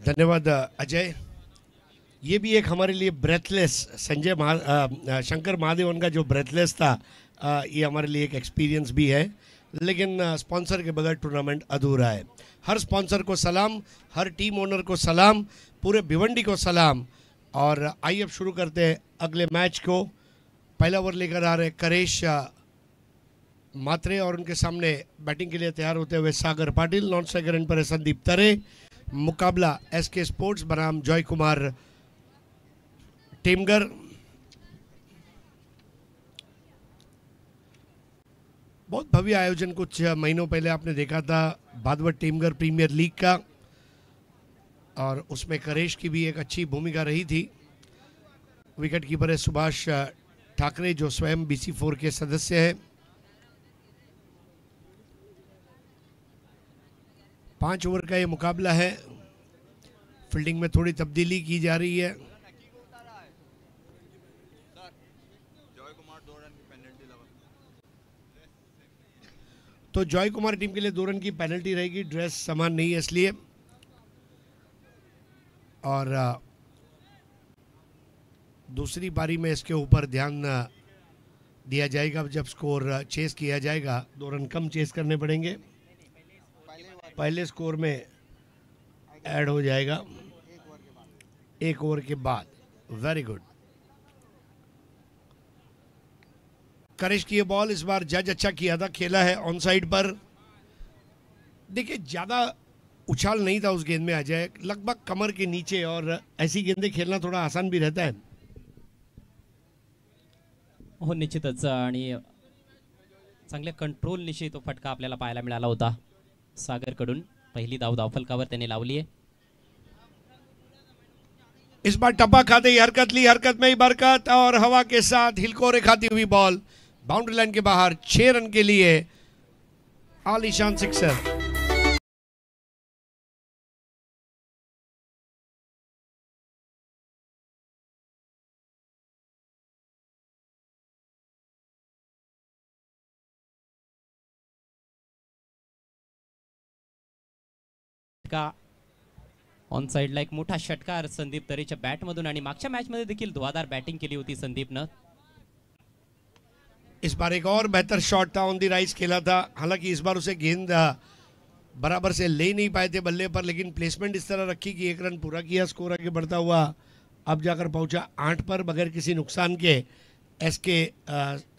धन्यवाद अजय। ये भी एक हमारे लिए ब्रेथलेस शंकर महादेवन का जो ब्रेथलेस था, ये हमारे लिए एक एक्सपीरियंस भी है। लेकिन स्पॉन्सर के बगैर टूर्नामेंट अधूरा है। हर स्पॉन्सर को सलाम, हर टीम ओनर को सलाम, पूरे भिवंडी को सलाम। और आइए अब शुरू करते हैं अगले मैच को। पहला ओवर लेकर आ रहे करेश मात्रे और उनके सामने बैटिंग के लिए तैयार होते हुए सागर पाटिल। नॉन स्ट्राइकर एंड पर है संदीप तरे। मुकाबला एसके स्पोर्ट्स बनाम जॉय कुमार टेमगर। बहुत भव्य आयोजन कुछ महीनों पहले आपने देखा था भादवट टेमगर प्रीमियर लीग का, और उसमें करेश की भी एक अच्छी भूमिका रही थी। विकेट कीपर है सुभाष ठाकरे जो स्वयं BC4 के सदस्य हैं। 5 ओवर का ये मुकाबला है। फील्डिंग में थोड़ी तब्दीली की जा रही है। तो जॉय कुमार टीम के लिए 2 रन की पेनल्टी रहेगी। ड्रेस समान नहीं है इसलिए। और दूसरी पारी में इसके ऊपर ध्यान दिया जाएगा। जब स्कोर चेस किया जाएगा 2 रन कम चेस करने पड़ेंगे। पहले स्कोर में ऐड हो जाएगा 1 ओवर के बाद। Very good. करेश की ये बॉल इस बार जज अच्छा किया था, खेला है ऑन साइड पर। देखिए ज्यादा उछाल नहीं था उस गेंद में अजय, लगभग कमर के नीचे, और ऐसी गेंदें खेलना थोडा आसान भी रहता है। हो निश्चितच, आणि चांगल्या कंट्रोल निशी तो फटका आपल्याला पाहायला मिळाला होता सागर कडून। पहिली धाव धावफलकावर त्याने लावली है। इस बार टप्पा खाते ही हरकत ली, हरकत में ही बरकत, और हवा के साथ हिलकोरे खाती हुई बॉल बाउंड्री लाइन के बाहर। 6 रन के लिए आलीशान सिक्सर। का ऑन साइडला एक मोठा षटकार संदीप तरेच्या बॅटमधून, आणि मागच्या मॅच मध्ये देखील धुआधार बॅटिंग केली होती संदीपनं। इस बार एक और बेहतर शॉट था, ऑन द राइज खेला था। हालांकि इस बार उसे गेंद बराबर से ले नहीं पाए थे बल्ले पर, लेकिन प्लेसमेंट इस तरह रखी कि 1 रन पूरा किया। स्कोर आगे बढ़ता हुआ अब जाकर पहुंचा 8 पर बगैर किसी नुकसान के। एसके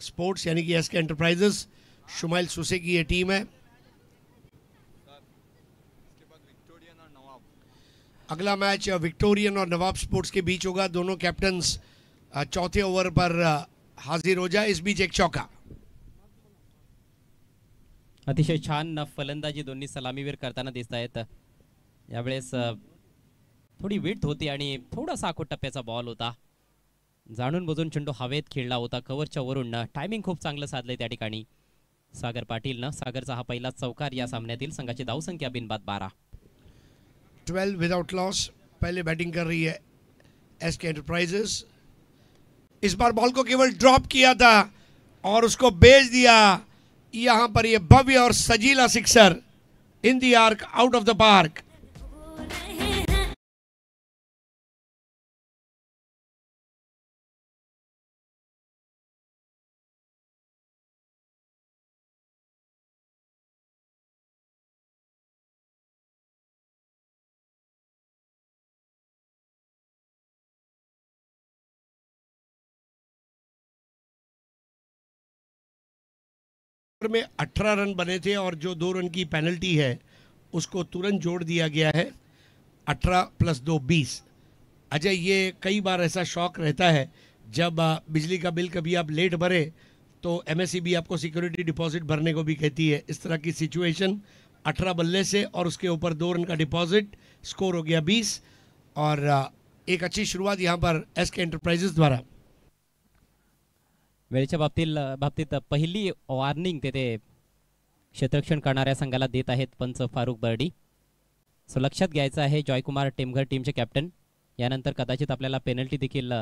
स्पोर्ट्स यानी कि एसके एंटरप्राइजेस, शुमाइल सुसे की ये टीम है। अगला मैच विक्टोरियन और नवाब स्पोर्ट्स के बीच होगा। दोनों कैप्टन्स चौथे ओवर पर हाजिर हो जाए। इस बीच एक चौका। अतिशय छान फलंदाजी दोन्ही सलामीवीर करताना दिसत आहेत। यावेळेस थोडी विड्थ होती आणि थोडासा आखूड टप्प्याचा बॉल होता। जाणून बुजून चेंडू हवेत खेळला होता कव्हरच्या वरून। टायमिंग खूप चांगलं साधलंय त्या ठिकाणी सागर पाटीलनं। सागरचा हा पहिला चौकार या सामन्यातील। संघाची धावसंख्या बिनबाद 12। 12 विदाउट लॉस। पहले बैटिंग कर रही है एसके एंटरप्राइजेस। इस बार बॉल को केवल ड्रॉप किया था और उसको बेच दिया। यहां पर यह भव्य और सजीला sixer in the arc, out of the park. में 18 रन बने थे और जो 2 रन की पेनल्टी है उसको तुरंत जोड़ दिया गया है। 18 + 2 20। अजय, ये कई बार ऐसा शौक रहता है जब बिजली का बिल कभी आप लेट भरे तो MSEB आपको सिक्योरिटी डिपॉजिट भरने को भी कहती है। इस तरह की सिचुएशन 18 बल्ले से और उसके ऊपर 2 रन का डिपॉजिट, स्कोर हो गया 20। और एक अच्छी शुरुआत यहाँ पर एसके एंटरप्राइजेस द्वारा। वेळेच्या बाबतीत पहिली वॉर्निंग तेथे क्षेत्ररक्षण करणाऱ्या संघाला देत आहेत पंच फारुख बर्डी। सो लक्षात घ्यायचं आहे जॉय कुमार टेमघर टीमचे कॅप्टन। यानंतर कदाचित आपल्याला पेनल्टी देखील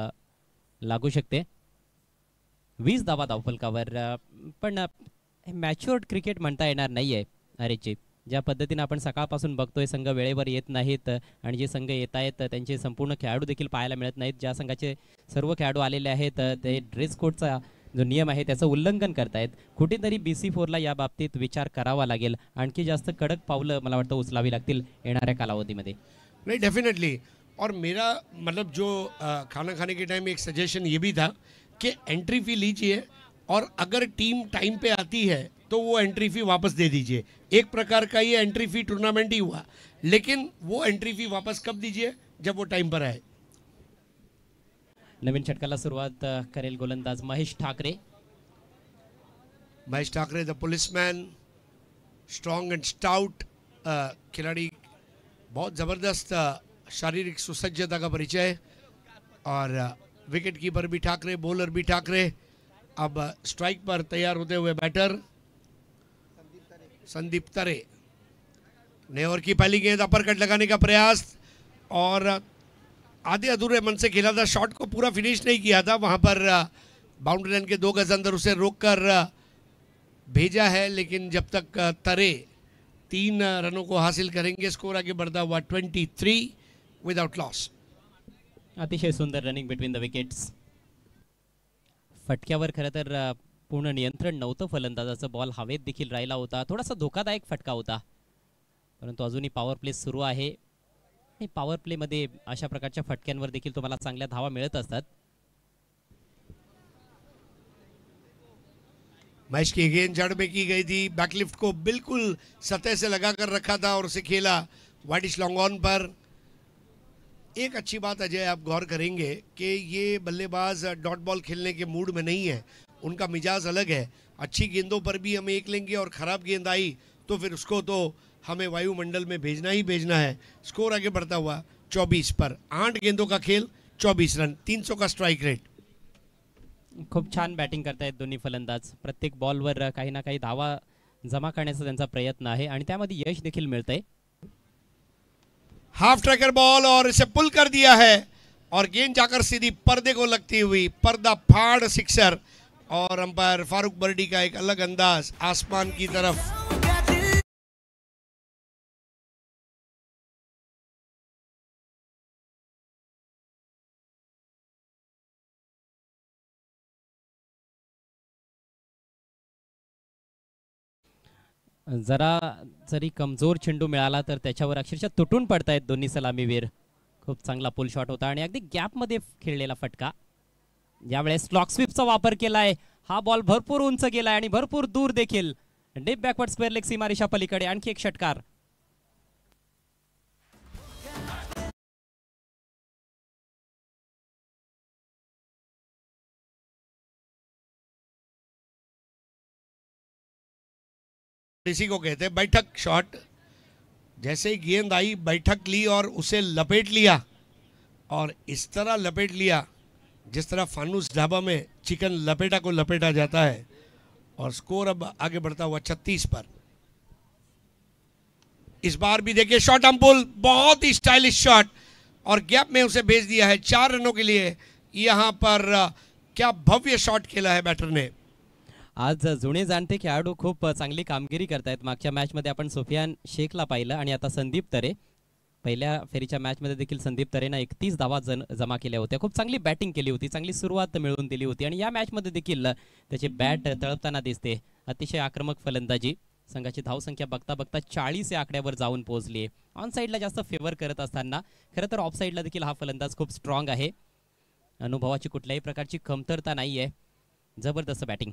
लागू शकते। 20 धावा धावफलकावर, पण मॅच्युअर्ड क्रिकेट म्हणता येणार नाहीये अरेजी। ज्या पद्धतीने आपण सकाळपासून बघतोय संघ वेळेवर येत नाहीत आणि जे संघ येत आहेत त्यांचे संपूर्ण खेळाडू देखील पाहायला मिळत नाहीत. ज्या संघाचे सर्व खेळाडू आलेले आहेत ते ड्रेस कोडचा जो नियम आहे त्याचं उल्लंघन करतायत. कुठेतरी BC4ला या बाबतीत विचार करावा लागेल. आणखी जास्त कडक पावलं मला वाटतं उचलावी लागतील येणाऱ्या कालावधीमध्ये. नहीं डेफिनेटली. और मेरा मतलब जो खाना खाने के टाइम एक सजेशन ये भी था कि एंट्री फी लीजिए और अगर टीम टाइम पे आती है तो वो एंट्री फी वापस दे दीजिए. एक प्रकार का ये एंट्री फी टूर्नामेंट ही हुआ, लेकिन वो एंट्री फी वापस कब दीजिए, जब वो टाइम पर आए. नवीन षटकाला सुरुवात करेल गोलंदाज Mahesh Thackeray. Mahesh Thackeray the policeman, strong and stout खिलाड़ी, बहुत ज़बरदस्त शारीरिक सुसज्जता का परिचय. और विकेट कीपर भी ठाकरे, बॉलर भी ठाकरे. अब स्ट्राइक पर तैयार होते हुए बैटर संदीप तरे ने ओवर की पहली गेंद अपर कट लगाने का प्रयास और आधे अधूरे मन से खेला था. शॉट को पूरा फिनिश नहीं किया था, वहां पर बाउंड्री लाइन के 2 गज अंदर उसे रोककर भेजा है. लेकिन जब तक तरे 3 रनों को हासिल करेंगे, स्कोर आगे बढ़ता हुआ 23 विदाउट लॉस. अतिशय सुंदर रनिंग बिटवीन द विकेट्स. फटक्यावर खरं तर पूर्ण नियंत्रण नव्हतं फलंदाजाचं. बॉल हवेत देखील राहिला होता. थोडासा धोकादायक फटका होता, परंतु अजूनही पॉवर प्ले सुरू आहे आणि पॉवर प्लेमध्ये अशा प्रकारच्या फटक्यांवर देखील तुम्हाला चांगल्या धावा मिळत असतात. मैच की गेंद जड़ में की गई थी, बैकलिफ्ट को बिल्कुल सतह से लगाकर रखा था और उसे खेला वाइडिश लॉन्ग ऑन पर. एक अच्छी बात अजय आप गौर करेंगे कि ये बल्लेबाज डॉट बॉल खेलने के मूड में नहीं है, उनका मिजाज अलग है. अच्छी गेंदों पर भी हम एक लेंगे और ख़राब गेंद आई तो फिर उसको तो हमें वायुमंडल में भेजना ही भेजना है. स्कोर आगे बढ़ता हुआ 24 पर. 8 गेंदों का खेल, 24 रन, 300 का स्ट्राइक रेट. खूप छान बॅटिंग करतायत दोन्ही फलंदाज. प्रत्येक बॉलवर काही ना काही धावा जमा करण्याचा त्यांचा प्रयत्न आहे आणि त्यामध्ये यश देखील मिळतंय. हाफ ट्रैकर बॉल और इसे पुल कर दिया है और गेंद जाकर सीधी पर्दे को लगती हुई पर्दा फाड़ सिक्सर. और अंपायर फारूक बर्डी का एक अलग अंदाज आसमान की तरफ. जरा जरी कमजोर चेंडू मिळाला तर त्याच्यावर अक्षरशः तुटून पडतायत दोन्ही सलामीवीर. खूप चांगला पुल शॉट होता आणि अगदी गॅपमध्ये खेळलेला फटका. यावेळेस क्लॉक स्वीपचा वापर केलाय. हा बॉल भरपूर उंच गेलाय आणि भरपूर दूर देखील. डीप बॅकवर्ड स्क्वेअर लेग सीमारेषा पलीकडे आणखी एक षटकार. इसी को कहते हैं बैठक शॉट. जैसे ही गेंद आई बैठक ली और उसे लपेट लिया, और इस तरह लपेट लिया जिस तरह फानूस ढाबा में चिकन लपेटा को लपेटा जाता है. और स्कोर अब आगे बढ़ता हुआ 36 पर. इस बार भी देखिए शॉट ऑन पुल, बहुत ही स्टाइलिश शॉट और गैप में उसे भेज दिया है 4 रनों के लिए. यहां पर क्या भव्य शॉट खेला है बैटर ने. आज जुने जाणते खेळाडू खूप चांगली कामगिरी करतायत. मागच्या मॅचमध्ये आपण सुफियान शेखला पाहिलं आणि आता संदीप तरे. पहिल्या फेरीच्या मॅचमध्ये देखील संदीप तरेनं 31 धावा जमा केल्या होत्या. खूप चांगली बॅटिंग केली होती, चांगली सुरुवात मिळवून दिली होती आणि या मॅचमध्ये देखील त्याची बॅट तळपताना दिसते. अतिशय आक्रमक फलंदाजी. संघाची धावसंख्या बघता बघता 40 या आकड्यावर जाऊन पोहोचली. ऑन साईडला जास्त फेवर करत असताना खरं तर ऑफ साईडला देखील हा फलंदाज खूप स्ट्रॉंग आहे. अनुभवाची कुठल्याही प्रकारची कमतरता नाही आहे. जबरदस्त बॅटिंग.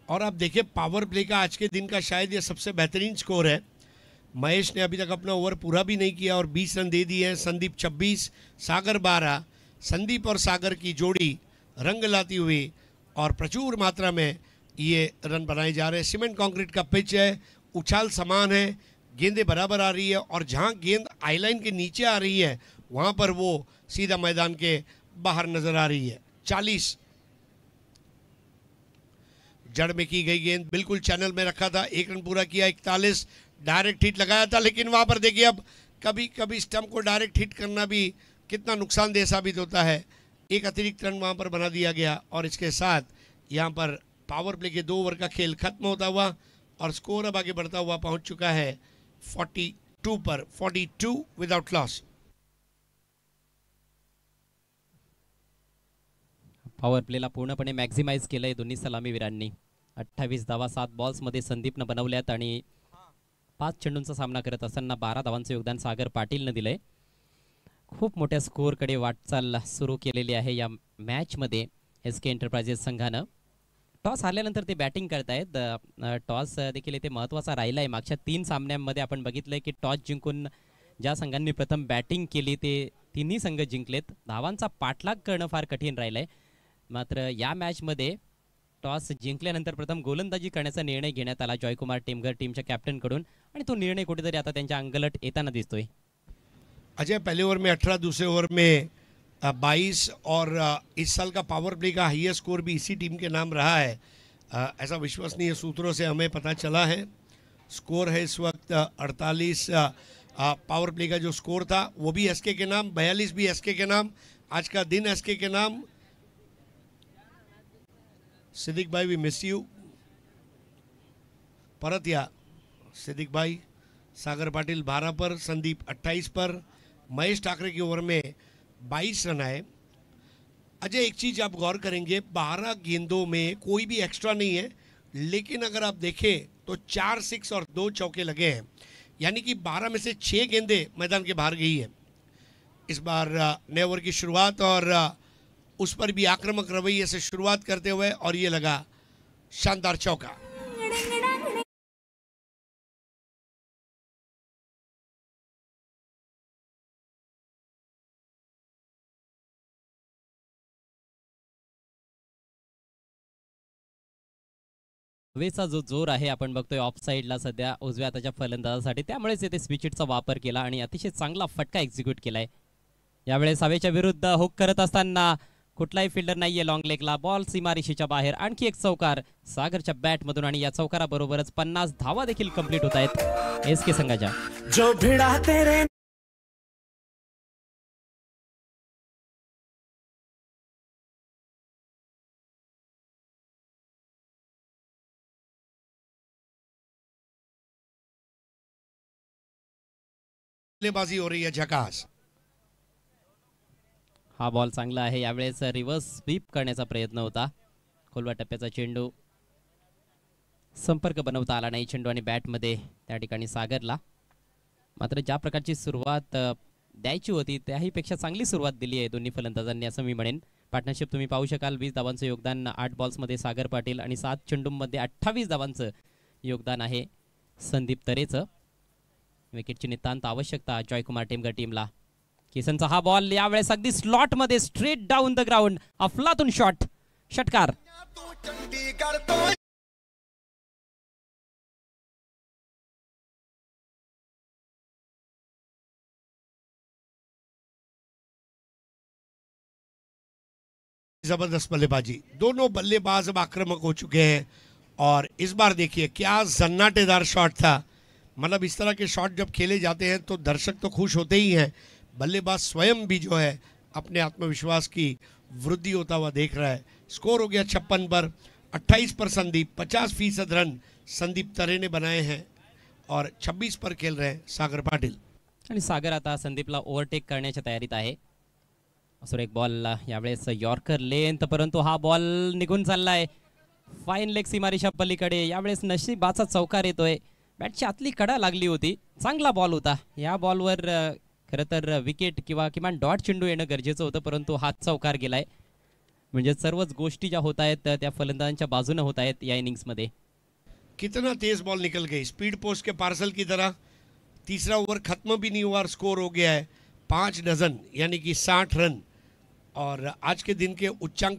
और आप देखिए पावर प्ले का आज के दिन का शायद ये सबसे बेहतरीन स्कोर है. महेश ने अभी तक अपना ओवर पूरा भी नहीं किया और 20 रन दे दिए हैं. संदीप 26, सागर 12. संदीप और सागर की जोड़ी रंग लाती हुई और प्रचुर मात्रा में ये रन बनाए जा रहे हैं. सीमेंट कंक्रीट का पिच है, उछाल समान है, गेंदें बराबर आ रही है और जहां गेंद आईलाइन के नीचे आ रही है वहां पर वो सीधा मैदान के बाहर नजर आ रही है. 40 जड़ में की गई गेंद बिल्कुल चैनल में रखा था. 1 रन पूरा किया. 41 डायरेक्ट हिट लगाया था, लेकिन वहां पर देखिए अब कभी कभी स्टंप को डायरेक्ट हिट करना भी कितना नुकसानदेह साबित होता है. एक अतिरिक्त रन वहां पर बना दिया गया और इसके साथ यहां पर पावर प्ले के 2 ओवर का खेल खत्म होता हुआ और स्कोर अब आगे बढ़ता हुआ पहुंच चुका है 42 पर, 42 विदाउट लॉस। पॉवर प्लेला पूर्णपणे मॅक्झिमाइज केलंय दोन्ही सलामीवीरांनी. 28 धावा 7 बॉल्समध्ये संदीपनं बनवल्यात आणि 5 चेंडूंचा सामना करत असताना 12 धावांचं योगदान सागर पाटीलनं दिलंय. खूप मोठ्या स्कोअरकडे वाटचाल सुरू केलेली आहे या मॅचमध्ये एस के एंटरप्राइजेस संघानं. टॉस हारल्यानंतर ते बॅटिंग करतायत. टॉस देखील इथे महत्त्वाचा राहिला आहे. मागच्या 3 सामन्यांमध्ये आपण बघितलंय की टॉस जिंकून ज्या संघांनी प्रथम बॅटिंग केली ते तिन्ही संघ जिंकलेत. धावांचा पाठलाग करणं फार कठीण राहिलंय. मात्र या मॅचमध्ये टॉस जिंकल्यानंतर प्रथम गोलंदाजी करण्याचा निर्णय घेण्यात आला जॉयकुमार टेमघर टीमच्या कॅप्टनकडून आणि तो निर्णय कुठेतरी आता त्यांच्या अंगलट येताना दिसतोय. अजय, पहले ओवर में 18, दूसरे ओवर में 22 और इस साल का पावर प्ले का हाईएस्ट स्कोर भी इसी टीम के नाम रहा है। ऐसा विश्वसनीय सूत्रों से हमें पता चला है। स्कोर है इस वक्त 48। पावर प्ले का जो स्कोर था वो भी एसके के नाम, 42 भी एसके के नाम। आज का दिन एसके के नाम। सिद्दीक भाई, वी मिस यू। परत या सिद्दीक भाई। सागर पाटिल 12 पर, संदीप 28 पर, महेश ठाकरे की ओवर में 22 रन आए। अजय, एक चीज़ आप गौर करेंगे, 12 गेंदों में कोई भी एक्स्ट्रा नहीं है, लेकिन अगर आप देखें तो 4 6 और 2 चौके लगे हैं, यानी कि 12 में से 6 गेंदें मैदान के बाहर गई है। इस बार नए ओवर की शुरुआत और उस पर भी आक्रामक रवैये से शुरुआत करते हुए और ये लगा शानदार चौका। हवेचा जो जोर आहे आपण बघतोय ऑफ साईडला सध्या उजव्या हाताच्या फलंदाजासाठी, त्यामुळेच येथे स्विचिटचा वापर केला आणि अतिशय चांगला फटका एक्झिक्यूट केलाय. यावेळेस हवेच्या विरुद्ध हुक करत असताना कुठलाही फिल्डर नाहीये लॉंग लेगला. बॉल सीमारेषेच्या बाहेर. आणखी एक चौकार सागरच्या बॅटमधून आणि या चौकाराबरोबरच 50 धावा देखील कंप्लीट होत आहेत एसके संघाच्या. जो भिडा तेरे बल्लेबाजी हो रही है झकास। हा बॉल चांगला आहे. यावेळेस रिव्हर्स स्वीप करण्याचा प्रयत्न होता. खोलवा टप्प्याचा चेंडू संपर्क बनवता आला नाही चेंडू आणि बॅटमध्ये त्या ठिकाणी सागरला. मात्र ज्या प्रकारची सुरुवात द्यायची होती त्याहीपेक्षा चांगली सुरुवात दिली आहे दोन्ही फलंदाजांनी असं मी म्हणेन. पार्टनरशिप तुम्ही पाहू शकाल. 20 धावांचं योगदान 8 बॉल्समध्ये सागर पाटील आणि 7 चेंडूंमध्ये 28 धावांचं योगदान आहे संदीप तरेचं. विकेटची नितांत आवश्यकता जॉयकुमार टेमघर टीमला. किसनचा हा बॉल यावेळेस अगदी स्लॉटमध्ये स्ट्रेट डाऊन द ग्राउंड. अफलातून शॉट, षटकार. जबरदस्त बल्लेबाजी। दोनों बल्लेबाज अब आक्रामक हो चुके हैं और इस बार देखिए क्या जन्नाटेदार शॉट था। मतलब इस तरह के शॉट जब खेले जाते हैं तो दर्शक तो खुश होते ही हैं, बल्लेबाज स्वयं भी जो है अपने आत्मविश्वास की वृद्धि होता हुआ देख रहा है। स्कोर हो गया 56 पर, 28 पर संदीप। 50% रन संदीप तरे ने बनाए हैं और 26 पर खेल रहे हैं सागर पाटिल. आणि सागर आता संदीपला ओव्हरटेक करण्याच्या तयारीत आहे. असोर एक बॉल यावेळेस यॉर्कर लेंथ, परंतु हा बॉल निघून चाललाय फाईन लेग सीमारेषा पलीकडे. यावेळेस नशिबाचा चौकार येतोय. बॅटची आतली कडा लागली होती. चांगला बॉल होता. या बॉलवर खरं तर विकेट किंवा किमान डॉट चेंडू येणं गरजेचं होतं, परंतु हात चौकार गेलाय. म्हणजे सर्वच गोष्टी ज्या होत आहेत त्या फलंदाजांच्या बाजूने होत आहेत या इनिंग्समध्ये. कितना तेज बॉल निकल गई, स्पीड पोस्ट के पार्सल की तरह. तीसरा ओवर खत्म भी नहीं हुआ और स्कोर हो गया है 5 डजन यानी कि 60 रन. और आज के दिन के उच्चांक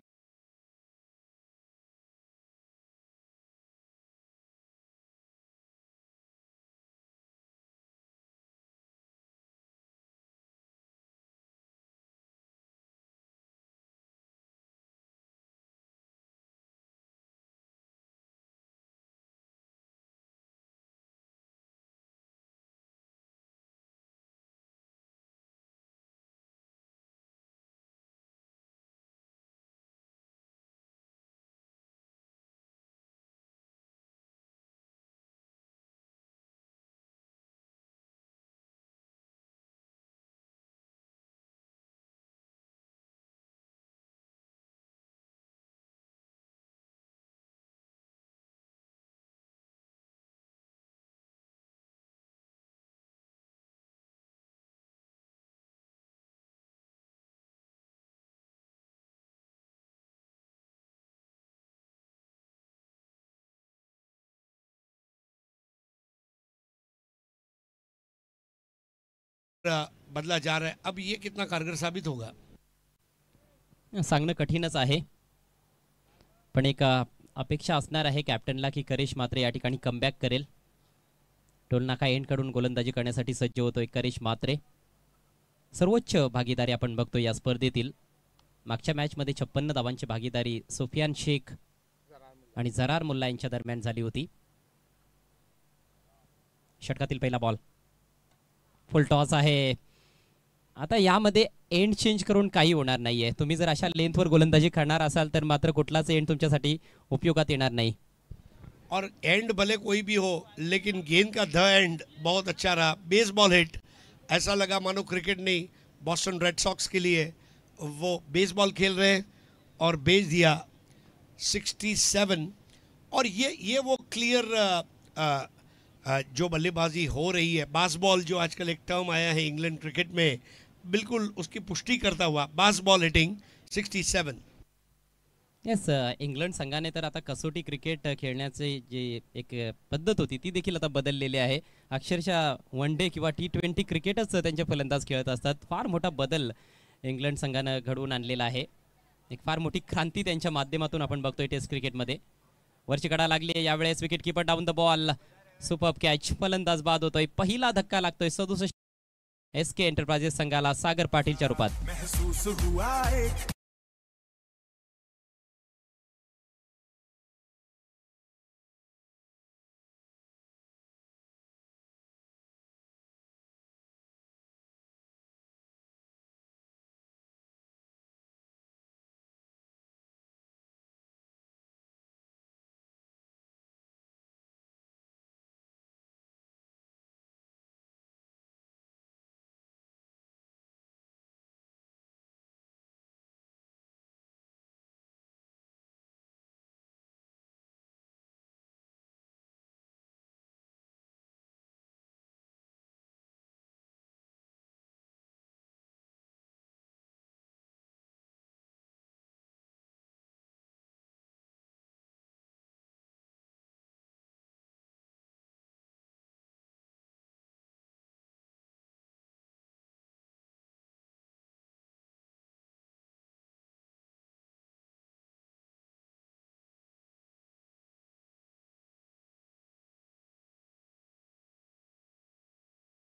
बदला जा रहा है, अब ये कितना कारगर साबित होगा सांगणं कठीणच आहे, पण एक अपेक्षा असणार आहे कॅप्टनला की करिश मात्र या ठिकाणी कमबॅक करेल. टोलनाका एंडकडून गोलंदाजी करण्यासाठी सज्ज होतोय करिश मात्रे. सर्वोच्च भागीदारी आपण बघतो या स्पर्धेतील. मागच्या मॅचमध्ये 56 धावांची भागीदारी सुफियान शेख आणि जरार मुल्ला यांच्या दरम्यान झाली होती. षटकातील पहिला बॉल, फुल टॉस आहे. आता यामध्ये एंड चेंज करून काही होणार नाहीये. तुम्ही जर अशा लेंथवर गोलंदाजी करणार असाल तर मात्र कुठलाच एंड तुमच्यासाठी उपयोगात येणार नाही. और एंड भले कोई भी हो, लेकिन गेंद का द एंड बहुत अच्छा रहा. बेसबॉल हिट, ऐसा लगा मानो क्रिकेट नहीं, बॉस्टन रेड सॉक्स के लिए वो बेसबॉल खेल रहे हैं और बेच दिया 67. और ये वो क्लियर जो बल्लेबाजी हो रही है, बासबॉल जो आजकल एक टर्म आया है इंग्लैंड क्रिकेट में, बिल्कुल उसकी पुष्टि करता हुआ बासबॉल हिटिंग 67. येस, इंग्लंड संघाने तर आता कसोटी क्रिकेट खेळण्याचे जे एक पद्धत होती ती देखील आता बदललेली आहे. अक्षरशः वन डे किंवा T20 क्रिकेटच त्यांचे फलंदाज खेळत असतात. फार मोठा बदल इंग्लंड संघानं घडवून आणलेला आहे. एक फार मोठी क्रांती त्यांच्या माध्यमातून आपण बघतोय टेस्ट क्रिकेटमध्ये. वरची कडा लागली आहे यावेळेस. Wicket keeper down the ball, super catch, फलंदाज बाद होतोय. पहिला धक्का लागतोय 67 SK एंटरप्राइजेस संघाला सागर पाटीलच्या रूपात.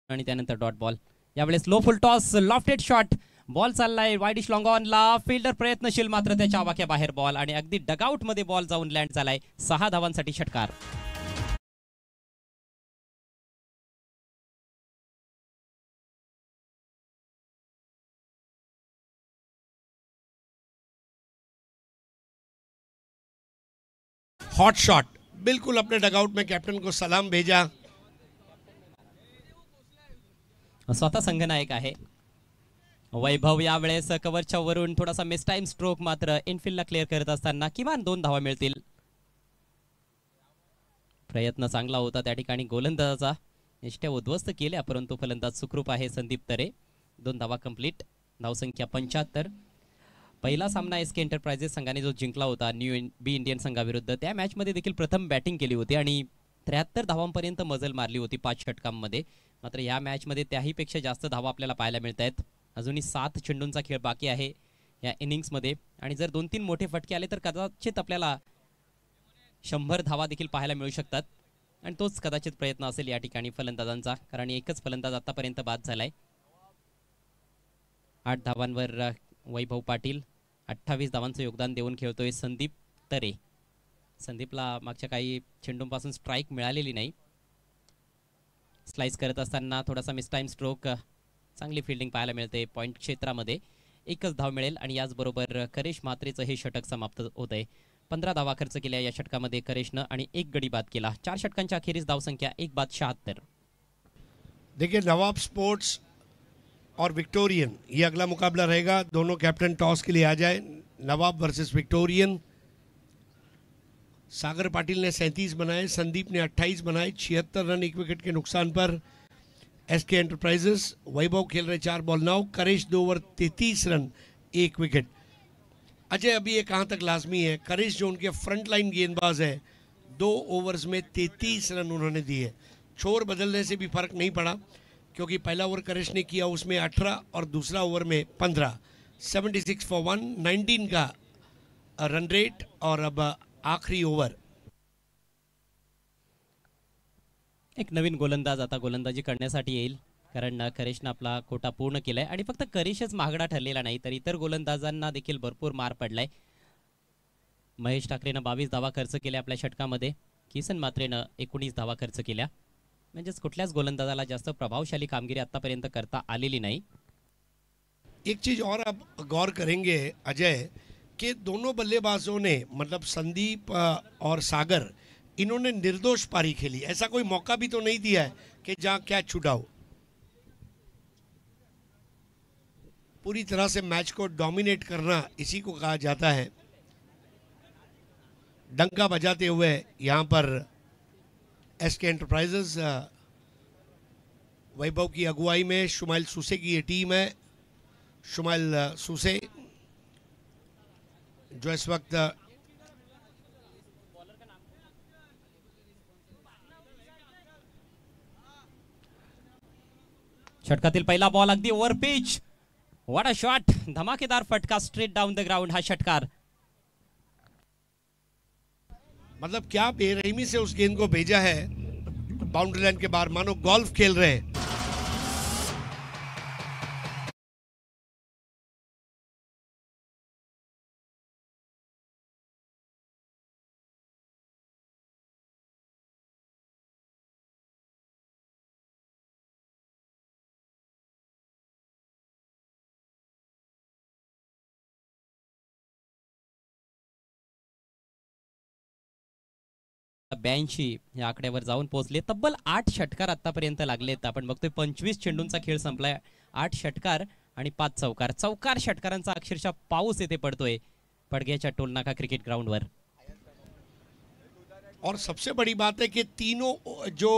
आणि त्यानंतर डॉट बॉल. यावेळेस low full toss, lofted shot, ball चाललाय वाईडिश लॉंग ऑनला. फिल्डर प्रयत्नशील मात्र त्याच्या आवाक्या बाहेर बॉल आणि अगदी डगआउट मध्ये बॉल जाऊन लँड झालाय. 6 धावांसाठी षटकार. हॉट शॉट, बिल्कुल अपने डगआउट में कैप्टन को सलाम भेजा. स्वतः संघनायक आहे वैभव. यावेळेस कव्हरच्या वरून थोडासा मिस टाइम स्ट्रोक, मात्र इनफिल्डला क्लिअर करत असताना किमान 2 धावा मिळतील. प्रयत्न चांगला होता त्या ठिकाणी गोलंदाजाचा. निष्ठ्या उद्ध्वस्त केल्या परंतु फलंदाज सुखरूप आहे संदीप तरे. 2 धावा कंप्लीट, धावसंख्या 75. पहिला सामना SK एंटरप्राइजेस संघाने जो जिंकला होता न्यू बी इंडियन संघाविरुद्ध, त्या मॅचमध्ये देखील प्रथम बॅटिंग केली होती आणि 73 धावांपर्यंत मजल मारली होती 5 षटकांमध्ये. मात्र या मॅचमध्ये त्याहीपेक्षा जास्त धावा आपल्याला पाहायला मिळत आहेत. अजूनही 7 चेंडूंचा खेळ बाकी आहे या इनिंग्समध्ये आणि जर 2-3 मोठे फटके आले तर कदाचित आपल्याला 100 धावा देखील पाहायला मिळू शकतात. आणि तोच कदाचित प्रयत्न असेल या ठिकाणी फलंदाजांचा, कारण एकच फलंदाज आतापर्यंत बाद झालाय. 8 धावांवर वैभव पाटील. 28 धावांचं योगदान देऊन खेळतोय संदीप तरे. संदीपला मागच्या काही चेंडूंपासून स्ट्राईक मिळालेली नाही. स्लाइस करत असताना थोडासा मिस टाइम स्ट्रोक, चांगली फिल्डिंग पाहायला मिळते. पॉईंट क्षेत्रामध्ये 1च धाव मिळेल आणि याचबरोबर करिश मात्रेचं हे षटक समाप्त होत आहे. 15 धावा खर्च केल्या या षटकामध्ये करिशनं आणि 1 गडी बाद केला. 4 षटकांच्या अखेरीस धावसंख्या 1 बाद 76. देखिए, नवाब स्पोर्ट्स और विक्टोरियन, ये अगला मुकाबला रहेगा. दोनों कैप्टन टॉस के लिए आ जाए. नवाब वर्सेस विक्टोरियन. सागर पाटिल ने 37 बनाए, संदीप ने 28 बनाए. 76 रन 1 विकेट के नुकसान पर SK एंटरप्राइजेस. वैभव खेल रहे 4 ball 9. करिश 2 over 33 run 1 wicket. Ajay, अभी ये कहाँ तक लाजमी है, करिश जो उनके फ्रंट लाइन गेंदबाज है 2 ओवर्स में 33 रन उन्होंने दिए. छोर बदलने से भी फर्क नहीं पड़ा क्योंकि पहला ओवर करेश ने किया उसमें 18 और दूसरा ओवर में 15, 76 फॉर 119 का रन रेट। और अब आखिरी ओवर एक नवीन गोलंदाज आता गोलंदाजी करण्यासाठी येईल, कारण करेशनं आपला कोटा पूर्ण केलाय आणि फक्त करेशच महागडा ठरलेला नाही तर इतर गोलंदाजांना देखील भरपूर मार पडलाय। महेश ठाकरेनं 22 धावा खर्च केल्या आपल्या षटकामध्ये, किसन मात्रेनं 19 धावा खर्च केल्या, म्हणजेच कुठल्याच गोलंदाजाला जास्त प्रभावशाली कामगिरी आतापर्यंत करता आलेली नाही। एक चीज और आप गौर करेंगे अजय कि दोनों बल्लेबाजों ने मतलब संदीप और सागर इन्होंने निर्दोष पारी खेली, ऐसा कोई मौका भी तो नहीं दिया है कि जहां कैच छूटा हो। पूरी तरह से मैच को डोमिनेट करना इसी को कहा जाता है। डंका बजाते हुए यहां पर एसके एंटरप्राइजेस वैभव की अगुवाई में शुमाइल सूसे की ये टीम है। शुमाइल सूसे जो इस वक्त षटकातील पहिला बॉल अगदी over pitch, what a shot, धमाकेदार फटका स्ट्रेट डाउन द ग्राउंड हा षटकार। मतलब क्या बेरहमी से उस गेंद को भेजा है बाउंड्री लाइन के बाहर, मानो गोल्फ खेल रहे हैं। ब्याऐंशी या आकड्यावर जाऊन पोहोचले। तब्बल 8 षटकार आतापर्यंत लागलेत। आपण बघतोय 25 चेंडूंचा खेळ संपलाय, 8 षटकार आणि 5 चौकार, चौकार षटकारांचा अक्षरशः पाऊस येथे पडतोय पडग्याच्या टोलनाका क्रिकेट ग्राउंडवर। और सबसे बड़ी बात है कि तीनों जो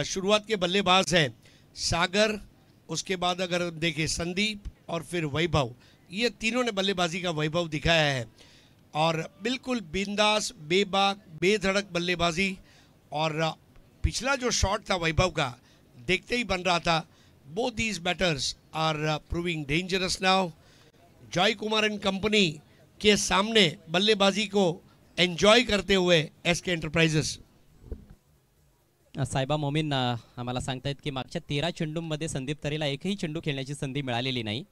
शुरुआत के बल्लेबाज हैं, सागर, उसके बाद अगर देखें संदीप और फिर वैभव, ये तीनों ने बल्लेबाजी का वैभव दिखाया है और बिल्कुल बिंदास, बेबाक, बेधड़क बल्लेबाजी। और पिछला जो शॉट था वैभव का देखते ही बन रहा था। Both these batters are proving dangerous now. Joy Kumar and company के सामने बल्लेबाजी को एंजॉय करते हुए एसके एंटरप्राइजेस। साहेबा मोमीन आम्हाला सांगतायत की मागच्या 13 चेंडूंमध्ये संदीप तरेला एकही चेंडू खेळण्याची संधी मिळालेली नाही,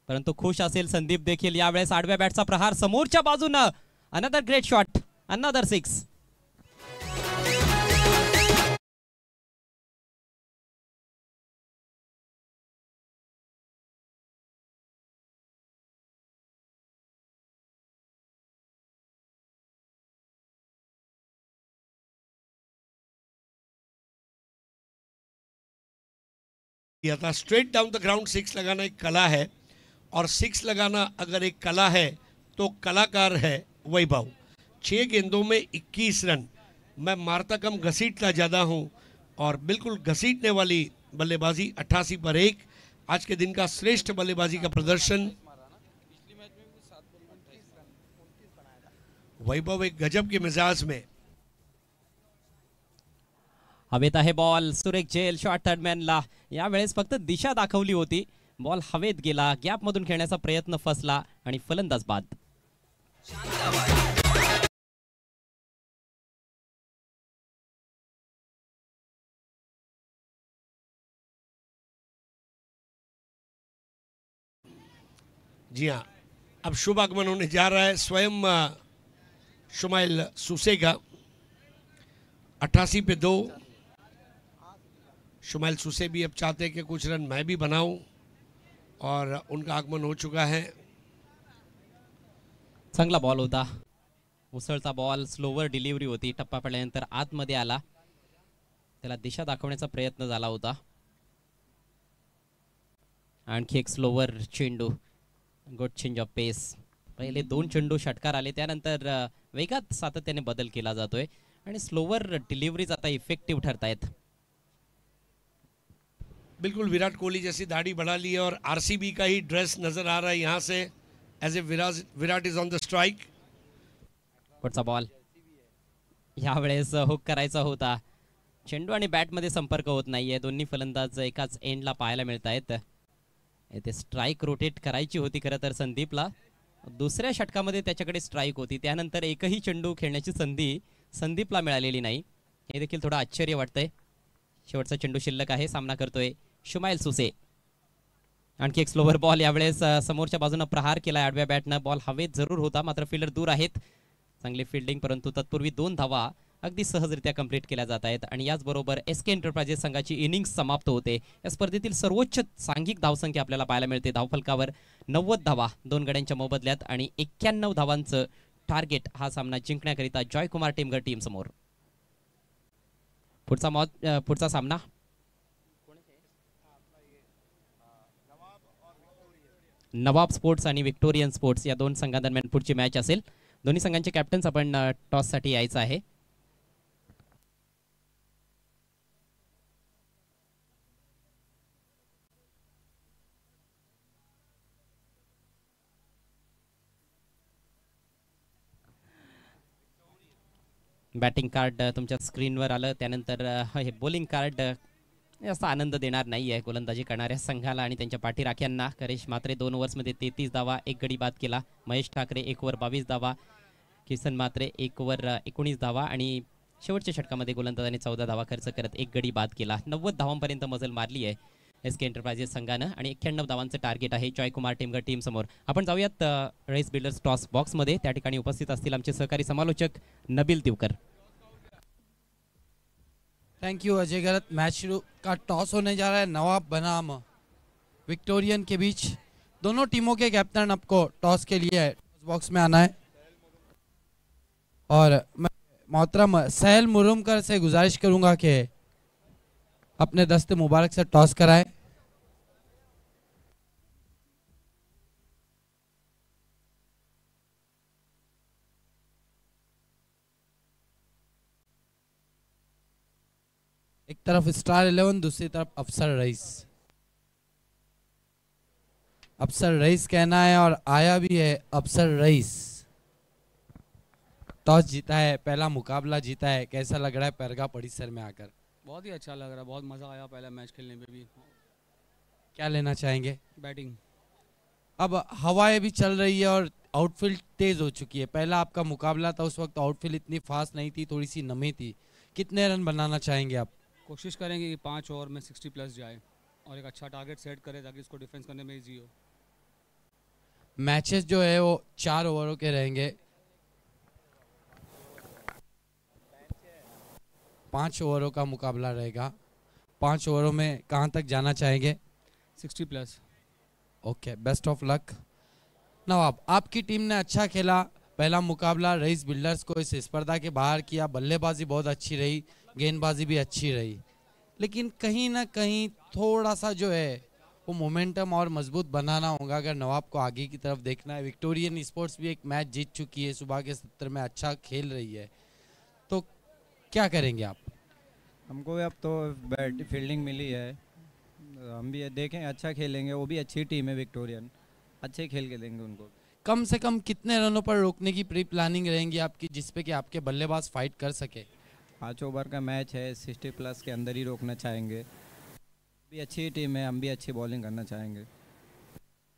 परंतु खुश असेल संदीप देखील। यावेळेस आडव्या बॅटचा प्रहार समोरच्या बाजूनं, अनदर ग्रेट शॉट, अनदर 6। किया था स्ट्रेट डाउन द ग्राउंड। 6 लगाना एक कला है और 6 लगाना अगर एक कला है तो कलाकार है वैभव। 6 गेंदों में 21 रन। मैं मारता कम घसीटता ज़्यादा हूं और बिल्कुल घसीटने वाली बल्लेबाजी। 88 पर 1 आज के दिन का श्रेष्ठ बल्लेबाजी का प्रदर्शन। वैभव एक गजब के मिजाज में। हवेत आहे बॉल, सुरेख झेल शॉट थर्डमॅनला। यावेळेस फक्त दिशा दाखवली होती, बॉल हवेत गेला, गॅप मधून खेळण्याचा प्रयत्न फसला आणि फलंदाज बाद। जी हाँ, अब शुभ आगमन होने जा रहा है स्वयं शुमाइल सूसे का। 88 पे 2। शुमाइल सूसे भी अब चाहते हैं कि कुछ रन मैं भी बनाऊं और उनका आगमन हो चुका है। चांगला बॉल होता, उसळता बॉल, स्लोवर डिलिव्हरी होती, टप्पा पडल्यानंतर आतमध्ये आला, त्याला दिशा दाखवण्याचा प्रयत्न झाला होता। आणखी एक स्लोवर चेंडू, गुड चेंज ऑफ पेस। पहिले 2 चेंडू षटकार आले, त्यानंतर वेगात सातत्याने बदल केला जातोय आणि स्लोवर डिलिव्हरीज आता इफेक्टिव्ह ठरतायत। बिल्कुल विराट कोहली जैसी दाढ़ी बढ़ा ली है और आरसीबी का ही ड्रेस नजर आ रहा है यहाँ से as a Virat is on the strike. पुढचा बॉल यावेळेस हुक करायचा होता, चेंडू आणि बॅटमध्ये संपर्क होत नाहीये. दोन्ही फलंदाज एकाच एंडला पाहायला मिळत आहेत. इथे स्ट्राईक रोटेट करायची होती खरं तर संदीपला. दुसऱ्या षटकामध्ये त्याच्याकडे स्ट्राईक होती, त्यानंतर एकही चेंडू खेळण्याची संधी संदीपला मिळालेली नाही. हे देखील थोडं आश्चर्य वाटतंय. शेवटचा चेंडू शिल्लक आहे. सामना करतोय शुमाईल सुसे. आणखी एक स्लोवर बॉल. यावेळेस समोरच्या बाजूनं प्रहार केला आडव्या बॅटनं. बॉल हवेत जरूर होता, मात्र फिल्डर दूर आहेत. चांगली फिल्डिंग, परंतु तत्पूर्वी 2 धावा अगदी सहजरित्या कंप्लीट केल्या जात आहेत. आणि याचबरोबर SK एंटरप्राइजेस संघाची इनिंग्स समाप्त होते. या स्पर्धेतील सर्वोच्च सांघिक धावसंख्या आपल्याला पाहायला मिळते. धावफलकावर 90 धावा 2 गड्यांच्या मोबदल्यात आणि 91 धावांचं टार्गेट हा सामना जिंकण्याकरिता जॉयकुमार टेमघर टीम समोर. पुढचा सामना नवाब स्पोर्ट्स आणि विक्टोरियन स्पोर्ट्स या 2 संघांदरम्यान पुढची मॅच असेल. दोन्ही संघांचे कॅप्टन्स आपण टॉससाठी यायचं आहे. बॅटिंग कार्ड तुमच्या स्क्रीनवर आलं. त्यानंतर हे बॉलिंग कार्ड जास्त आनंद देणार नाही आहे गोलंदाजी करणाऱ्या संघाला आणि त्यांच्या पाठीराख्यांना. करेश म्हात्रे 2 ओव्हर्समध्ये 33 धावा 1 गडी बाद केला. महेश ठाकरे 1 ओव्हर 22 धावा. किसन म्हात्रे 1 ओव्हर 19 धावा आणि शेवटच्या षटकामध्ये गोलंदाजाने 14 धावा खर्च करत 1 गडी बाद केला. 90 धावांपर्यंत मजल मारली आहे SK एंटरप्राइजेस संघानं आणि 91 धावांचं टार्गेट आहे जॉयकुमार टेमघर टीम समोर. आपण जाऊयात रेस बिल्डर्स टॉस बॉक्समध्ये. त्या ठिकाणी उपस्थित असतील आमचे सहकारी समालोचक नबील तिवकर. थैंक यू अजय गलत. मैच शुरू का टॉस होने जा रहा है नवाब बनाम विक्टोरियन के बीच. दोनों टीमों के कैप्टन आपको टॉस के लिए बॉक्स में आना है और मैं मोहतरम सहल मुरुमकर से गुजारिश करूंगा कि अपने दस्ते मुबारक से टॉस कराएं. एक तरफ स्टार 11, दूसरी तरफ अफसर रईस. अफसर रईस कहना है और आया भी है अफसर रईस. टॉस जीता है, पहला मुकाबला जीता है. कैसा लग रहा है परगा परिसर में आकर? बहुत ही अच्छा लग रहा है, बहुत मज़ा आया पहला मैच खेलने में भी. क्या लेना चाहेंगे? बैटिंग. अब हवाएं भी चल रही है और आउटफील्ड तेज हो चुकी है. पहला आपका मुकाबला था, उस वक्त आउटफील्ड इतनी फास्ट नहीं थी, थोड़ी सी नमी थी. कितने रन बनाना चाहेंगे आप? कोशिश करेंगे कि 5 ओवर में 60 प्लस जाए और एक अच्छा टारगेट सेट करें ताकि इसको डिफेंस करने में ईजी हो. मैचेस जो है वो 4 ओवरों के रहेंगे. 5 ओवरों का मुकाबला रहेगा. 5 ओवरों में कहाँ तक जाना चाहेंगे? 60 plus. Okay, best of luck. Nawab, आपकी टीम ने अच्छा खेला. पहला मुकाबला रईस बिल्डर्स को इस स्पर्धा के बाहर किया. बल्लेबाजी बहुत अच्छी रही, गेंदबाजी भी अच्छी रही, लेकिन कहीं ना कहीं थोड़ा सा जो है वो मोमेंटम और मजबूत बनाना होगा अगर नवाब को आगे की तरफ देखना है. विक्टोरियन स्पोर्ट्स भी एक मैच जीत चुकी है, सुबह के सत्र में अच्छा खेल रही है, तो क्या करेंगे आप? हमको अब तो बैट फील्डिंग मिली है, हम भी देखें अच्छा खेलेंगे. वो भी अच्छी टीम है विक्टोरियन, अच्छे खेल के देंगे उनको. कम से कम कितने रनों पर रोकने की प्री प्लानिंग रहेंगी आपकी जिसपे कि आपके बल्लेबाज फाइट कर सके? 5 ओवर का मैच है, 60 प्लस के अंदर ही रोकना चाहेंगे. भी अच्छी टीम है, हम भी अच्छी बॉलिंग करना चाहेंगे.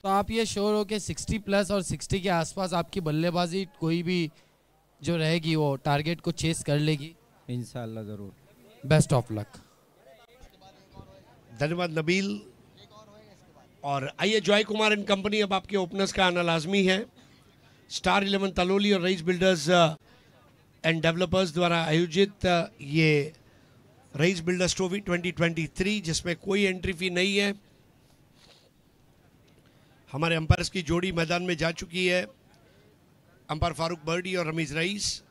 तो आप ये श्योर हो कि 60 प्लस और 60 के आसपास आपकी बल्लेबाजी कोई भी जो रहेगी वो टारगेट को चेस कर लेगी? इंशाल्लाह ज़रूर. Best of luck. धन्यवाद नबील. और आइए जॉय कुमार एंड कंपनी, अब आपके ओपनर्स का आना लाजमी है. स्टार 11 तलोली और रईस बिल्डर्स एंड डेवलपर्स द्वारा आयोजित ये रईस बिल्डर्स ट्रॉफी 2023 जिसमें कोई एंट्री फी नहीं है. हमारे अंपायर्स की जोड़ी मैदान में जा चुकी है, अंपायर फारूक बर्डी और रमीज रईस.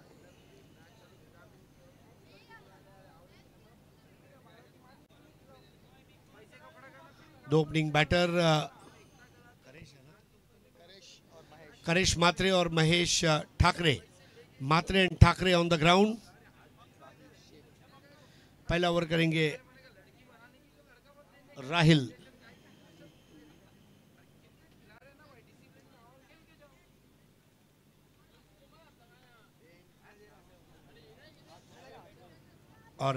दो ओपनिंग बैटर करेश मात्रे और Mahesh Thakre. Matre and Thakre on the ground. पहला ओवर करेंगे राहिल. और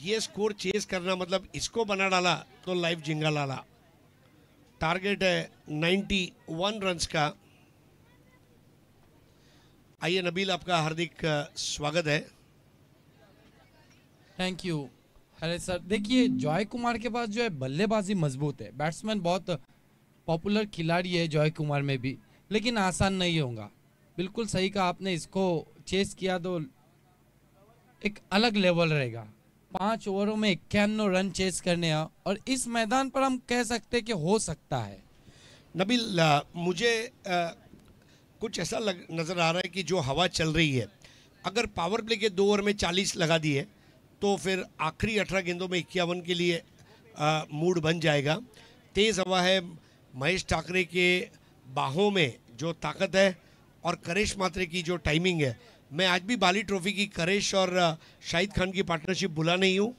ये स्कोर चेस करना मतलब इसको बना डाला तो लाइव जिंगा लाला। टारगेट है 91 रन्स का। आइए नबील, आपका हार्दिक स्वागत है। Thank you. अरे सर देखिए, जॉय कुमार के पास जो है बल्लेबाजी मजबूत है, बैट्समैन बहुत पॉपुलर खिलाड़ी है जॉय कुमार में भी, लेकिन आसान नहीं होगा। बिल्कुल सही कहा आपने, इसको चेस किया तो एक अलग लेवल रहेगा। 5 ओवरों में 91 रन चेस करने हैं, और इस मैदान पर हम कह सकते हैं कि हो सकता है। नबील, मुझे कुछ ऐसा नज़र आ रहा है कि जो हवा चल रही है, अगर पावर प्ले के 2 ओवर में 40 लगा दिए तो फिर आखिरी 18 गेंदों में 51 के लिए मूड बन जाएगा। तेज़ हवा है, महेश ठाकरे के बाहों में जो ताकत है और करेश मात्रे की जो टाइमिंग है, मैं आज भी बाली ट्रॉफी की करेश और शाहिद खान की पार्टनरशिप भुला नहीं हूँ।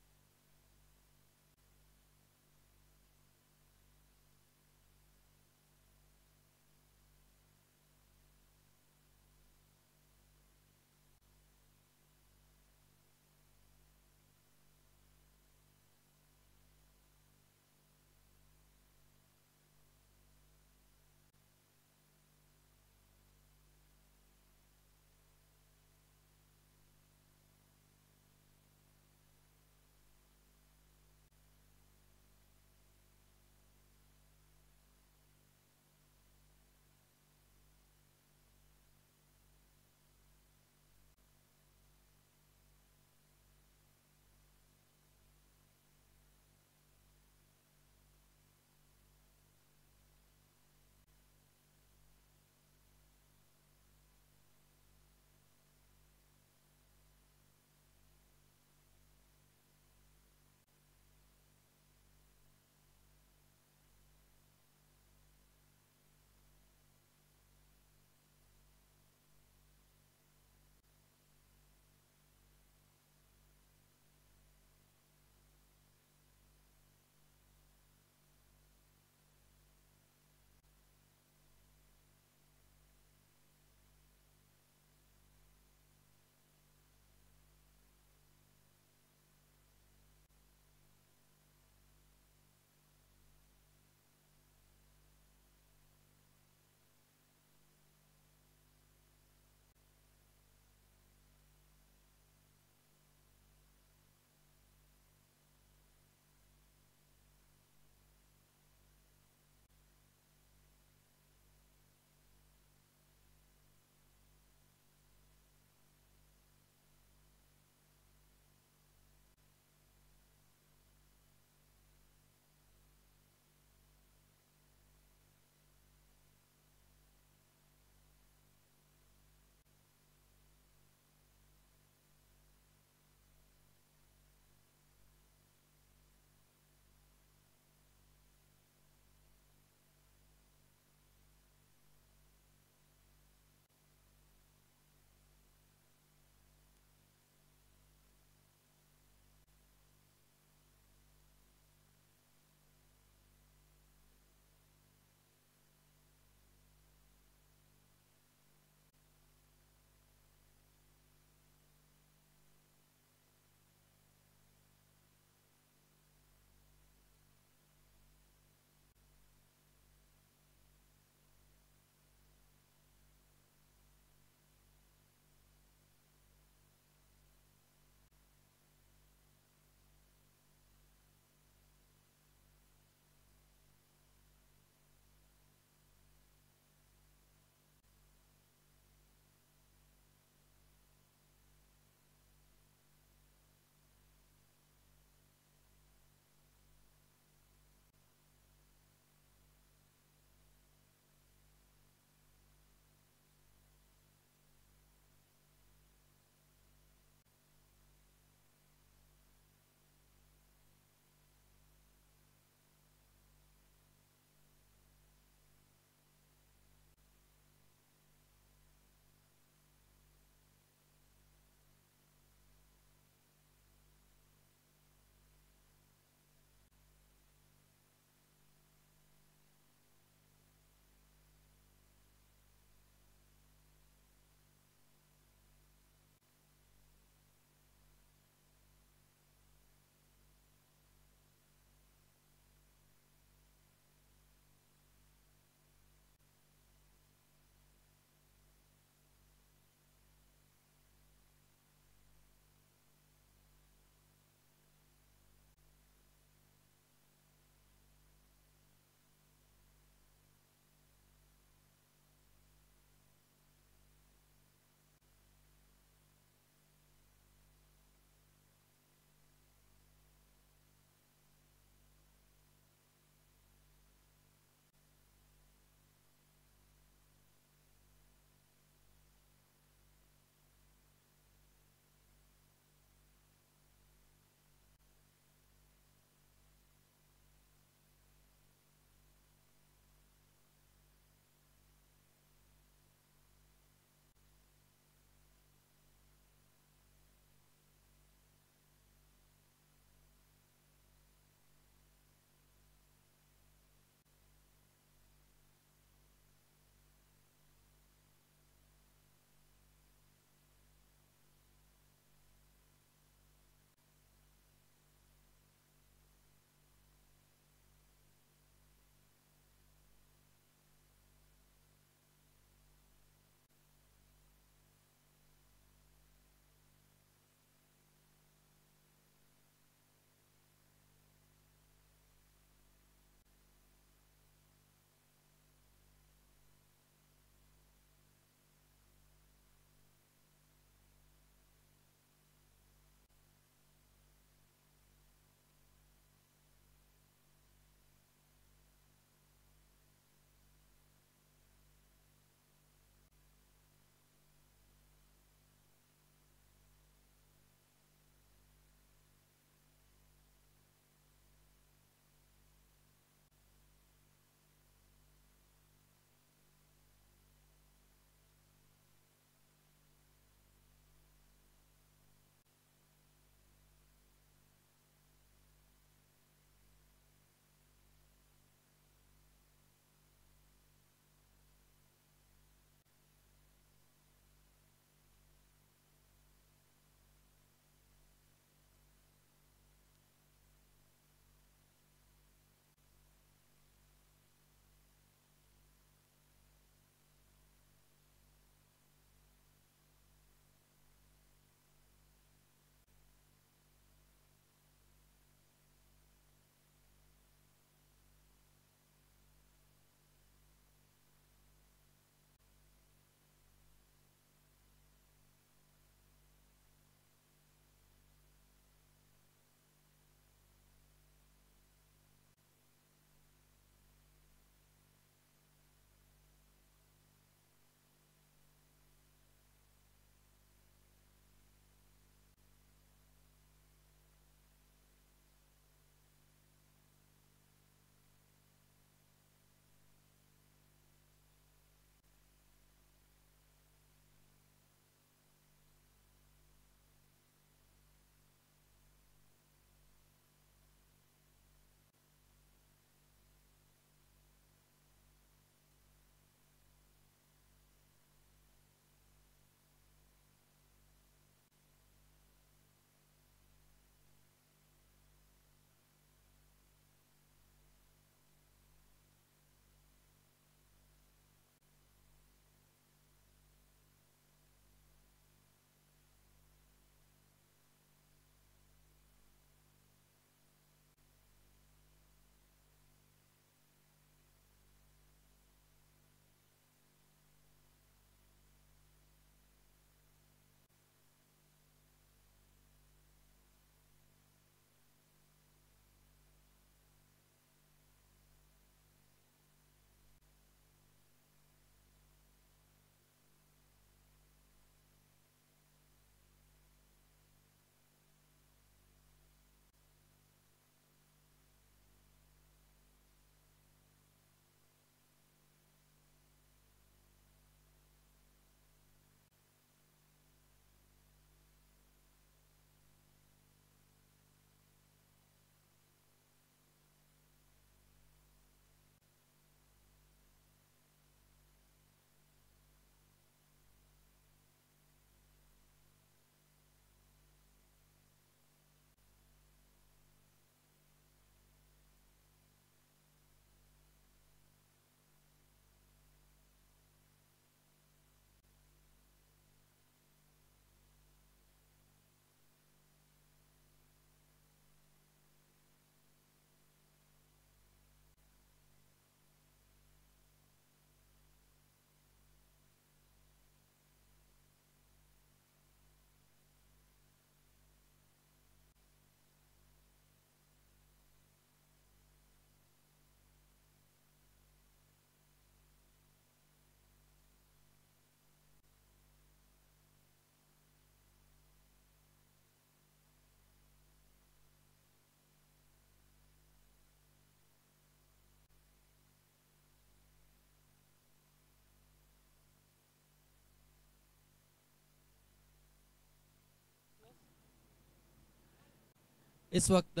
इस वक्त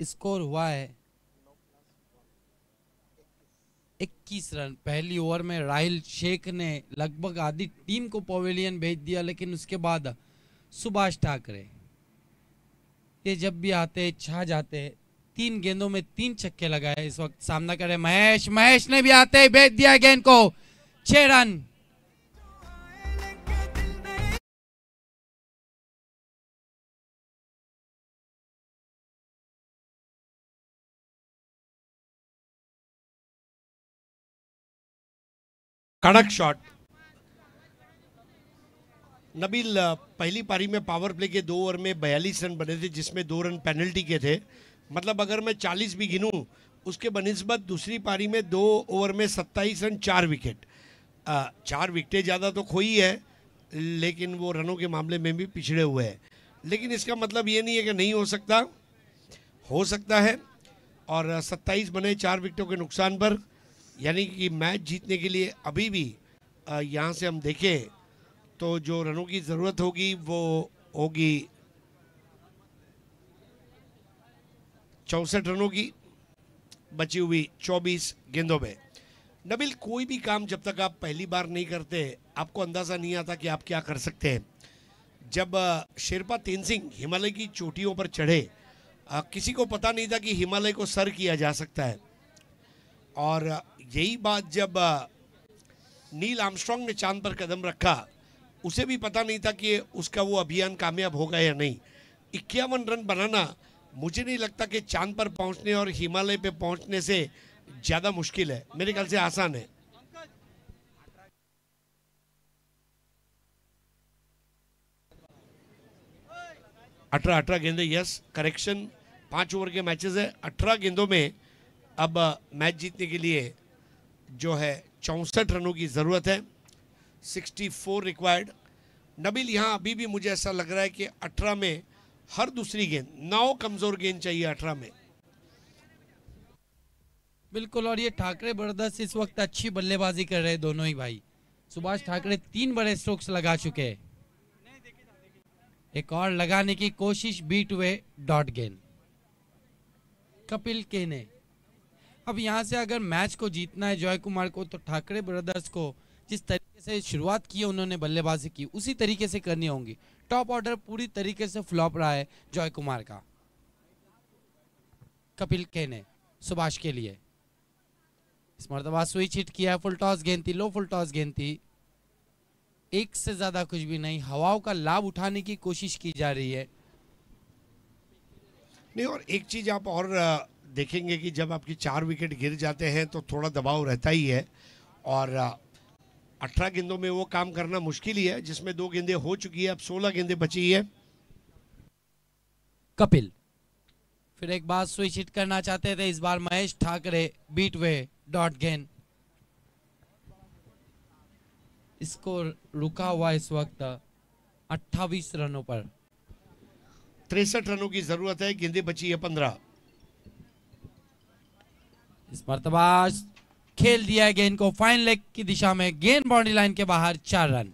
स्कोर हुआ है 21 रन। पहली ओवर में राहिल शेख ने लगभग आधी टीम को पवेलियन भेज दिया, लेकिन उसके बाद सुभाष ठाकरे ये जब भी आते छा जाते। 3 गेंदों में 3 छक्के लगाए। इस वक्त सामना करे महेश, महेश ने भी आते ही भेज दिया गेंद को। 6 रन। कड़क शॉट। नबील, पहली पारी में पावर प्ले के 2 ओवर में 42 रन बने थे, जिसमें 2 रन पेनल्टी के थे। मतलब अगर मैं 40 भी गिनूं, उसके बनिस्बत दूसरी पारी में 2 ओवर में 27 रन, 4 विकेट। 4 विकेटें ज़्यादा तो खोई है, लेकिन वो रनों के मामले में भी पिछड़े हुए हैं। लेकिन इसका मतलब ये नहीं है कि नहीं हो सकता है। और 27 बने 4 विकेटों के नुकसान पर, यानी कि मैच जीतने के लिए अभी भी यहाँ से हम देखें तो जो रनों की ज़रूरत होगी वो होगी 64 रनों की, बची हुई 24 गेंदों में। नबील, कोई भी काम जब तक आप पहली बार नहीं करते, आपको अंदाज़ा नहीं आता कि आप क्या कर सकते हैं। जब शेरपा तेनसिंह हिमालय की चोटियों पर चढ़े, किसी को पता नहीं था कि हिमालय को सर किया जा सकता है। और यही बात जब नील आर्मस्ट्रांग ने चांद पर कदम रखा, उसे भी पता नहीं था कि उसका वो अभियान कामयाब होगा या नहीं। 51 रन बनाना मुझे नहीं लगता कि चांद पर पहुंचने और हिमालय पे पहुंचने से ज़्यादा मुश्किल है। मेरे ख्याल से आसान है। 18 गेंदें, यस करेक्शन, 5 ओवर के मैचेस है। 18 गेंदों में अब मैच जीतने के लिए जो है 64 रनों की ज़रूरत है। 64 रिक्वायर्ड। नबील, यहाँ अभी भी मुझे ऐसा लग रहा है कि 18 में हर दूसरी गेंद 9 कमज़ोर गेंद चाहिए 18 में। बिल्कुल। और ये ठाकरे ब्रदर्स इस वक्त अच्छी बल्लेबाजी कर रहे हैं दोनों ही भाई। सुभाष ठाकरे 3 बड़े स्ट्रोक्स लगा चुके हैं। एक और लगाने की कोशिश, बीट हुए डॉट गेंद। कपिल केने। अब यहाँ से अगर मैच को जीतना है जॉय कुमार को, तो ठाकरे ब्रदर्स को जिस तरीके से शुरुआत की है उन्होंने बल्लेबाजी की, उसी तरीके से करनी होंगी। टॉप ऑर्डर पूरी तरीके से फ्लॉप रहा है जॉय कुमार का। कपिल केने सुभाष के लिए इस मर्तबा स्विच हिट किया है। फुल टॉस गेंद थी, लो फुल टॉस गेंद थी। एक से ज्यादा कुछ भी नहीं। हवाओं का लाभ उठाने की कोशिश की जा रही है। नहीं, और एक चीज़ आप और देखेंगे कि जब आपकी 4 विकेट गिर जाते हैं तो थोड़ा दबाव रहता ही है। और 18 गेंदों में वो काम करना मुश्किल ही है, जिसमें 2 गेंदें हो चुकी है, अब 16 गेंदें बची है। कपिल फिर एक बार स्विच हिट करना चाहते थे, इस बार महेश ठाकरे बीट वे डॉट गेंद। स्कोर रुका हुआ इस वक्त 28 रनों पर। 63 रनों की जरूरत है, गेंदें बची है 15। इस मर्तबा खेल दिया गेंद को फाइन लेग की दिशा में, गेंद बाउंड्री लाइन के बाहर, 4 रन।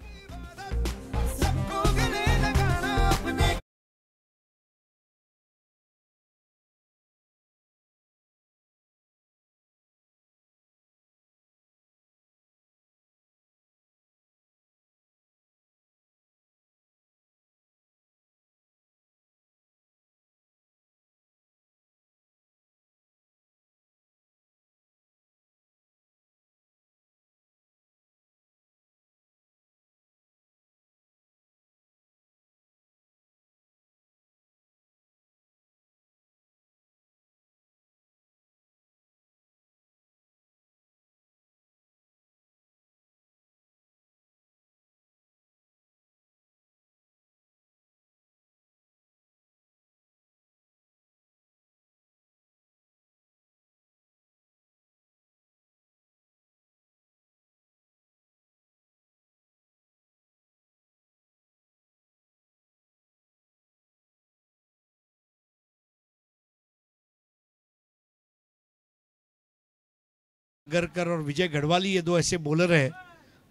गरकर और विजय गढ़वाली, ये 2 ऐसे बॉलर हैं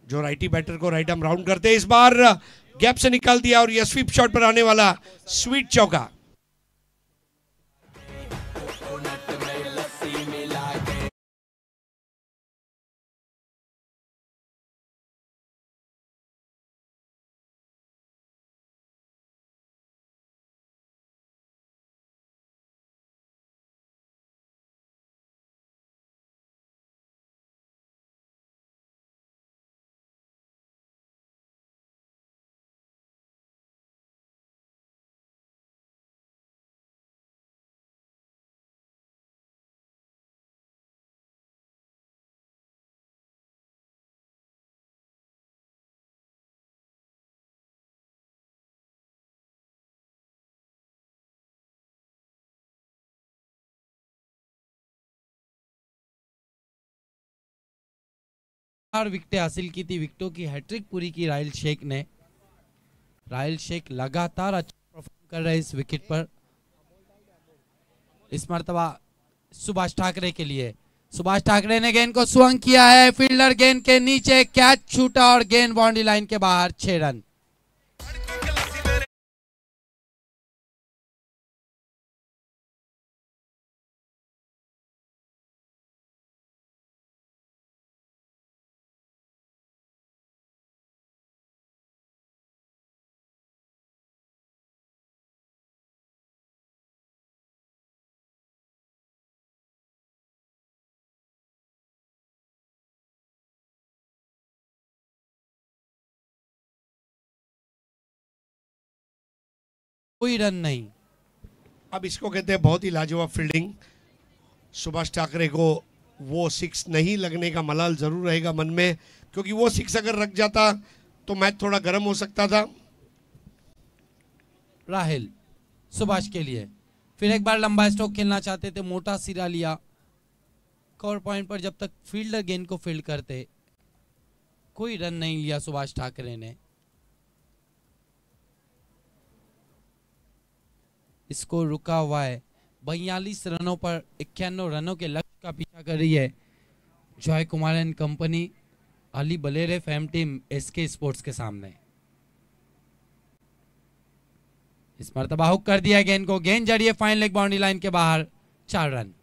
जो राइटी बैटर को राइट आर्म राउंड करते हैं। इस बार गैप से निकाल दिया और यह स्वीप शॉट पर आने वाला स्वीट चौका। विकेटें हासिल की थी, विकेटों की हैट्रिक पूरी की राहिल शेख ने। राहिल शेख लगातार अच्छा परफॉर्म कर रहे इस विकेट पर। इस मर्तबा सुभाष ठाकरे के लिए, सुभाष ठाकरे ने गेंद को स्वंग किया है, फील्डर गेंद के नीचे कैच छूटा और गेंद बाउंड्री लाइन के बाहर। 6 रन। कोई रन नहीं। अब इसको कहते हैं बहुत ही लाजवाब फील्डिंग। सुभाष ठाकरे को वो 6 नहीं लगने का मलाल जरूर रहेगा मन में, क्योंकि वो 6 अगर रख जाता तो मैच थोड़ा गर्म हो सकता था। राहिल सुभाष के लिए फिर एक बार लंबा स्ट्रोक खेलना चाहते थे, मोटा सिरा लिया। कवर पॉइंट पर जब तक फील्डर गेंद को फील्ड करते, कोई रन नहीं लिया सुभाष ठाकरे ने। इसको रुका हुआ है 42 रनों पर 91 रनों के लक्ष्य का पीछा कर रही है Joy Kumar and company, Ali Balere fam team SK sports के सामने। इस मर्तबा हुक कर दिया गेंद को, गेंद जड़िए फाइन लेग बाउंड्री लाइन के बाहर। 4 रन।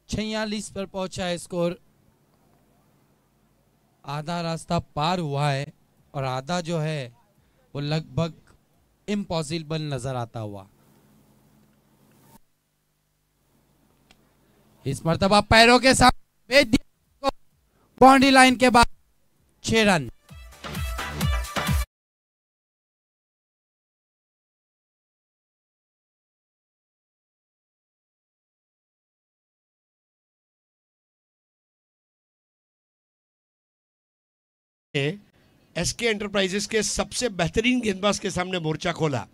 छियालीस पर पहुंचा है स्कोर। आधा रास्ता पार हुआ है और आधा जो है वो लगभग इम्पॉसिबल नजर आता हुआ। इस मर्तबा पैरों के साथ भेज दिया बाउंड्री लाइन के बाद। 6 रन। एसके एंटरप्राइजेस के सबसे बेहतरीन गेंदबाज के सामने मोर्चा खोला।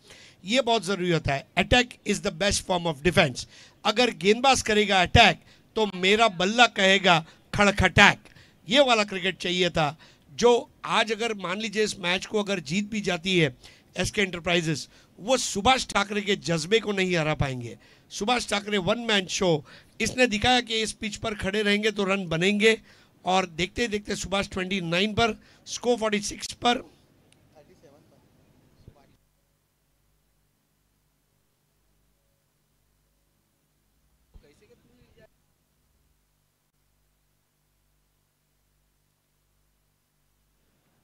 ये बहुत जरूरी होता है। Attack is the best form of defence. अगर गेंदबाज करेगा अटैक तो मेरा बल्ला कहेगा खड़खटैक। ये वाला क्रिकेट चाहिए था, जो आज अगर मान लीजिए इस मैच को अगर जीत भी जाती है एसके एंटरप्राइजेस, वो सुभाष ठाकरे के जज्बे को नहीं हरा पाएंगे। Subhash Thackeray one man show, इसने दिखाया कि इस पिच पर खड़े रहेंगे तो रन बनेंगे। और देखते देखते सुभाष 29 पर, स्कोर 46 पर।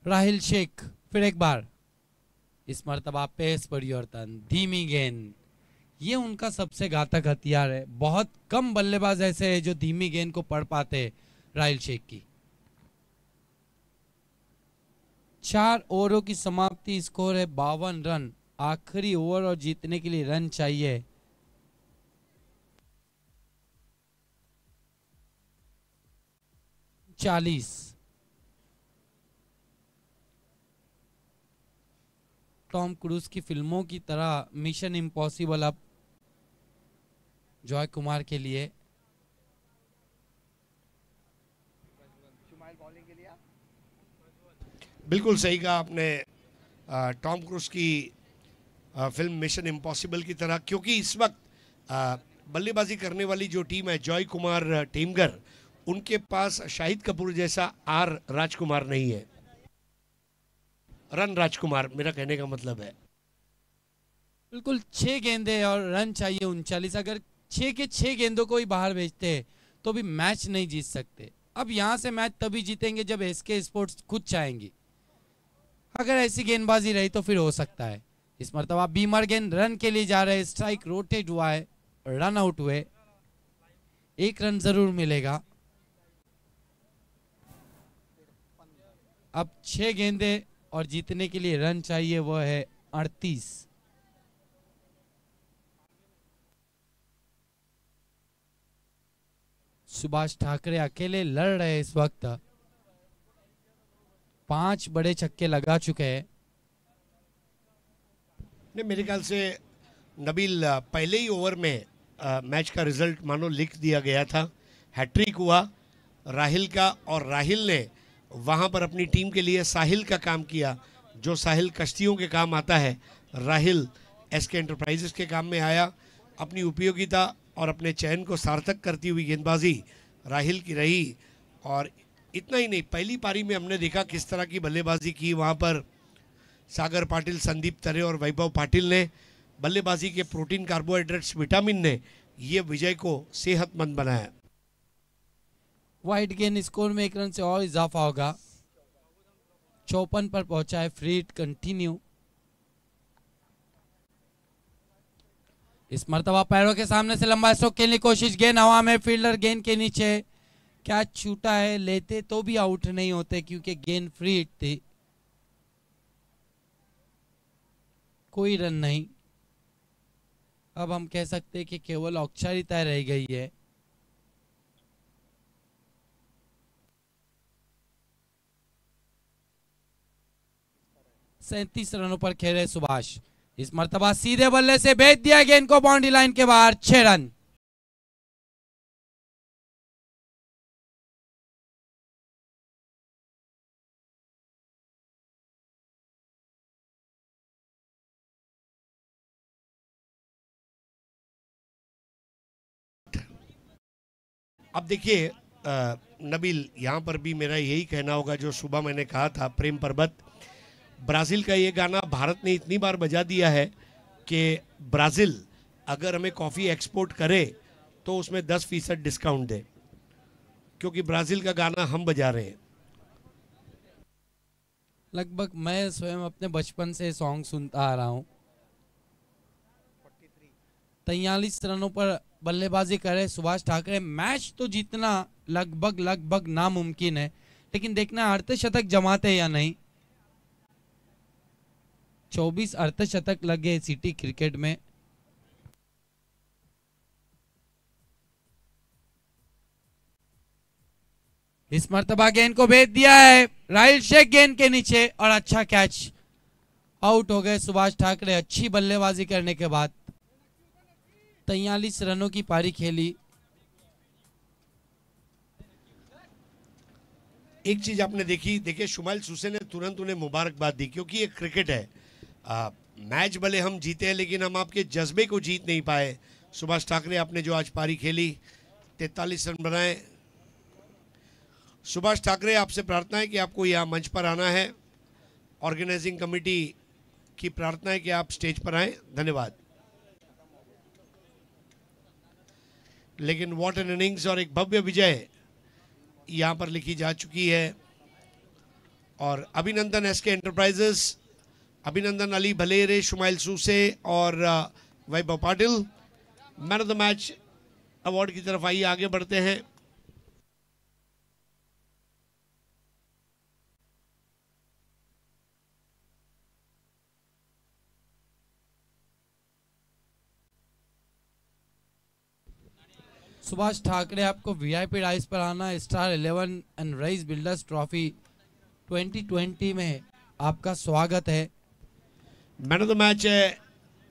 राहिल शेख फिर एक बार, इस मर्तबा पेस परिवर्तन, धीमी गेंद। ये उनका सबसे घातक हथियार है। बहुत कम बल्लेबाज ऐसे हैं जो धीमी गेंद को पढ़ पाते हैं राहिल शेख की। 4 ओवरों की समाप्ति, स्कोर है 52 रन। आखिरी ओवर और जीतने के लिए रन चाहिए। टॉम क्रूज की फिल्मों की तरह मिशन इम्पॉसिबल अब जॉय कुमार के लिए। बिल्कुल सही कहा आपने। टॉम क्रूज की फिल्म मिशन इम्पॉसिबल की तरह, क्योंकि इस वक्त बल्लेबाजी करने वाली जो टीम है जॉय कुमार टेमगर, उनके पास शाहिद कपूर जैसा आर राजकुमार नहीं है, रन राजकुमार मेरा कहने का मतलब है। बिल्कुल 6 गेंदे और रन चाहिए 39। अगर 6 के 6 गेंदों को ही बाहर भेजते हैं तो भी मैच नहीं जीत सकते। अब यहां से मैच तभी जीतेंगे जब एसके स्पोर्ट्स खुद चाहेंगी। अगर ऐसी गेंदबाजी रही तो फिर हो सकता है। इस मर्तबा बीमर गेंद रन के लिए जा रहे, स्ट्राइक रोटेट हुआ है, रन आउट हुए, 1 रन जरूर मिलेगा। अब 6 गेंदे और जीतने के लिए रन चाहिए, वो है 38। सुभाष ठाकरे अकेले लड़ रहे इस वक्त, 5 बड़े छक्के लगा चुके हैं। नहीं, मेरे ख्याल से नबील पहले ही ओवर में मैच का रिजल्ट मानो लिख दिया गया था। हैट्रिक हुआ राहिल का, और राहिल ने वहां पर अपनी टीम के लिए साहिल का काम किया। जो साहिल कश्तियों के काम आता है, राहिल एसके एंटरप्राइजेस के काम में आया। अपनी उपयोगिता और अपने चयन को सार्थक करती हुई गेंदबाजी राहिल की रही। और इतना ही नहीं, पहली पारी में हमने देखा किस तरह की बल्लेबाजी की वहाँ पर सागर पाटिल, संदीप तरे और वैभव पाटिल ने। बल्लेबाजी के प्रोटीन, कार्बोहाइड्रेट्स, विटामिन ने ये विजय को सेहतमंद बनाया। वाइड गेंद स्कोर में 1 रन से और इजाफा होगा। 54 पर पहुंचा है। Free hit continue. इस मर्तबा पैरों के सामने से लंबा स्ट्रोक खेलने की कोशिश, गेंद हवा में, फील्डर गेंद के नीचे, कैच छूटा है। लेते तो भी आउट नहीं होते क्योंकि गेंद फ्री हिट थी। कोई रन नहीं। अब हम कह सकते हैं कि केवल औपचारिकता रह गई है। सैंतीस रनों पर खेले सुभाष। इस मर्तबा सीधे बल्ले से भेज दिया गेंद को बाउंड्री लाइन के बाहर, 6 रन। अब देखिए नबील, यहाँ पर भी मेरा यही कहना होगा जो सुबह मैंने कहा था, प्रेम पर्वत। ब्राज़ील का ये गाना भारत ने इतनी बार बजा दिया है कि ब्राज़ील अगर हमें कॉफ़ी एक्सपोर्ट करे तो उसमें 10% डिस्काउंट दे, क्योंकि ब्राज़ील का गाना हम बजा रहे हैं। लगभग मैं स्वयं अपने बचपन से सॉन्ग सुनता आ रहा हूं। 43 रनों पर बल्लेबाजी करे सुभाष ठाकरे। मैच तो जीतना लगभग नामुमकिन है, लेकिन देखना अर्धशतक जमाते या नहीं। 24 अर्धशतक लगे सिटी क्रिकेट में। इस मर्तबा गेंद को भेज दिया है राहिल शेख गेंद के नीचे, और अच्छा कैच। आउट हो गए सुभाष ठाकरे अच्छी बल्लेबाजी करने के बाद। 43 रनों की पारी खेली। एक चीज आपने देखिए शुमाइल सुसे ने तुरंत उन्हें मुबारकबाद दी, क्योंकि ये क्रिकेट है। मैच भले हम जीते हैं, लेकिन हम आपके जज्बे को जीत नहीं पाए। सुभाष ठाकरे, आपने जो आज पारी खेली, 43 रन बनाए। सुभाष ठाकरे, आपसे प्रार्थना है कि आपको यहाँ मंच पर आना है। ऑर्गेनाइजिंग कमेटी की प्रार्थना है कि आप स्टेज पर आएं। धन्यवाद। लेकिन व्हाट एन इनिंग्स, और एक भव्य विजय यहाँ पर लिखी जा चुकी है। और अभिनंदन एसके एंटरप्राइजेस, अभिनंदन अली भलेरे, शुमाइल सूसे और Vaibhav Patil. Man of the match award की तरफ आइए, आगे बढ़ते हैं। सुभाष ठाकरे, आपको वीआईपी राइस पर आना। Star 11 and rice builders trophy 2020 में आपका स्वागत है। मैन ऑफ द मैच है